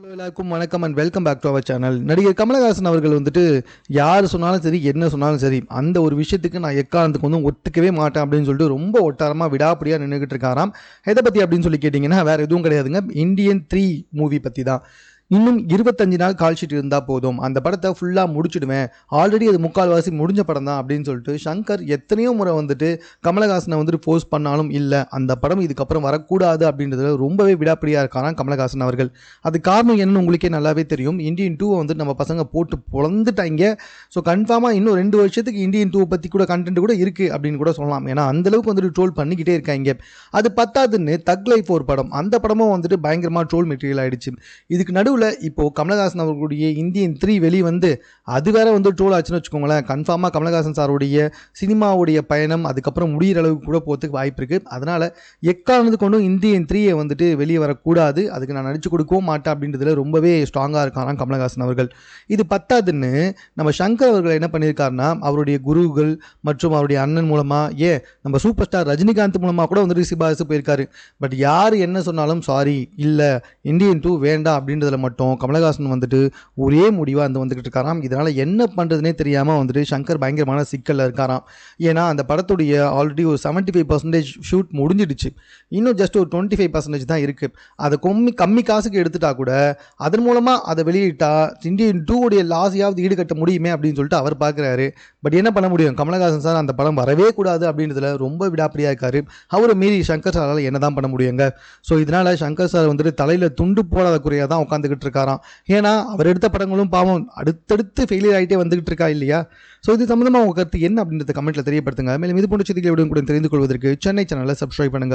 Hello எல்லாருக்கும் வணக்கம் and welcome back to our channel. நடிகர் கமலஹாசன் அவர்கள் வந்துட்டு யார் சொன்னாலும் சரி, என்ன சொன்னாலும் சரி, அந்த ஒரு விஷயத்துக்கு நான் எக்காரணத்துக்கு வந்து ஒத்துக்கவே மாட்டேன் அப்படின்னு சொல்லிட்டு ரொம்ப ஒட்டாரமாக விடாப்படியாக நின்றுக்கிட்டு இருக்காராம். எதை பற்றி அப்படின்னு சொல்லி கேட்டிங்கன்னா வேறு எதுவும் கிடையாதுங்க, இந்தியன் 3 மூவி பற்றி தான். இன்னும் 25 நாள் கால் ஷீட் இருந்தால் போதும், அந்த படத்தை ஃபுல்லாக முடிச்சுடுவேன், ஆல்ரெடி அது முக்கால்வாசி முடிஞ்ச படம் தான் அப்படின்னு சொல்லிட்டு சங்கர் எத்தனையோ முறை வந்துட்டு கமலஹாசனை வந்துட்டு ஃபோர்ஸ் பண்ணாலும் இல்லை, அந்த படம் இதுக்கப்புறம் வரக்கூடாது அப்படின்றதுல ரொம்பவே விடாப்படியாக இருக்காராம் கமலஹாசன் அவர்கள். அது காரணம் என்னன்னு உங்களுக்கே நல்லாவே தெரியும். இந்தியன் 2 வந்துட்டு நம்ம பசங்க போட்டு பொழந்துட்டாங்க. ஸோ கன்ஃபார்மாக இன்னும் 2 வருஷத்துக்கு இந்தியன் 2 பற்றி கூட கண்டென்ட் கூட இருக்குது அப்படின்னு கூட சொல்லலாம். ஏன்னா அந்தளவுக்கு வந்துட்டு ட்ரோல் பண்ணிக்கிட்டே இருக்காங்க. அது பத்தாதுன்னு தக் லைஃப் ஒரு படம், அந்த படமும் வந்துட்டு பயங்கரமாக ட்ரோல் மெட்டீரியல் ஆகிடுச்சு. இதுக்கு நடுவில் இப்போ கமலஹாசன் அவர்களுடைய இந்தியன் 3 வெளிவந்து அது வேற வந்து ட்ரோல் ஆச்சுன்னு வச்சுக்கோங்களேன். கன்ஃபார்மாக கமலஹாசன் சாருடைய சினிமாவுடைய பயணம் அதுக்கப்புறம் முடிகிற அளவுக்கு கூட போகிறதுக்கு வாய்ப்பு இருக்குது. அதனால் எக்காரணத்து கொண்டும் இந்தியன் 3 வந்துட்டு வெளியே வரக்கூடாது, அதுக்கு நான் நடிச்சு கொடுக்கவும் மாட்டேன் அப்படின்றதுல ரொம்பவே ஸ்ட்ராங்காக இருக்காராம் கமலஹாசன் அவர்கள். இது பத்தாதுன்னு நம்ம சங்கர் அவர்கள் என்ன பண்ணியிருக்காருன்னா, அவருடைய குருகள் மற்றும் அவருடைய அண்ணன் மூலமாக நம்ம சூப்பர் ஸ்டார் ரஜினிகாந்த் மூலமாக கூட வந்துட்டு சிபாரிசு போயிருக்காரு. பட் யார் என்ன சொன்னாலும் சாரி இல்லை, இந்தியன் 2 வேண்டாம் அப்படின்றதுல மட்டும் கமலஹாசன் வந்துட்டு ஒரே முடிவாக வந்துக்கிட்டு இருக்காராம். இதனால் என்ன பண்ணுறதுனே தெரியாமல் வந்துட்டு சங்கர் பயங்கரமான சிக்கலில் இருக்காராம். ஏன்னா அந்த படத்துடைய ஆல்ரெடி ஒரு 75% ஷூட் முடிஞ்சிடுச்சு, இன்னும் ஜஸ்ட் ஒரு 25% தான் இருக்குது. அதை கம்மி காசுக்கு எடுத்துட்டா கூட அதன் மூலமாக அதை வெளியிட்டா இந்தியன் 2 உடைய லாஸையாவது ஈடுகட்ட முடியுமே அப்படின்னு சொல்லிட்டு அவர் பார்க்குறாரு. பட் என்ன பண்ண முடியும், கமலஹாசன் சார் அந்த படம் வரவே கூடாது அப்படின்றதுல ரொம்ப விடாப்படியாக இருக்காரு. அவரை மீறி சங்கர் சாரால் என்ன தான் பண்ண முடியுங்க. ஸோ இதனால் சங்கர் சார் வந்துட்டு தலையில் துண்டு போடாத குறையாக தான் உட்காந்துக்கிட்டு இருக்காராம். ஏன்னா அவர் எடுத்த படங்களும் பாவம் அடுத்தடுத்து ஃபெயிலியர் ஆகிட்டே வந்துகிட்டு இருக்கா இல்லையா. ஸோ இது சம்மந்தமாக உங்கள் கருத்து என்ன அப்படின்றத கமெண்ட்டில் தெரியப்படுத்துங்க. மேலும் இது போன்ற செய்திகளை கூட தெரிந்து கொள்வதற்கு சென்னை சேனலை சப்ஸ்கிரைப் பண்ணுங்கள்.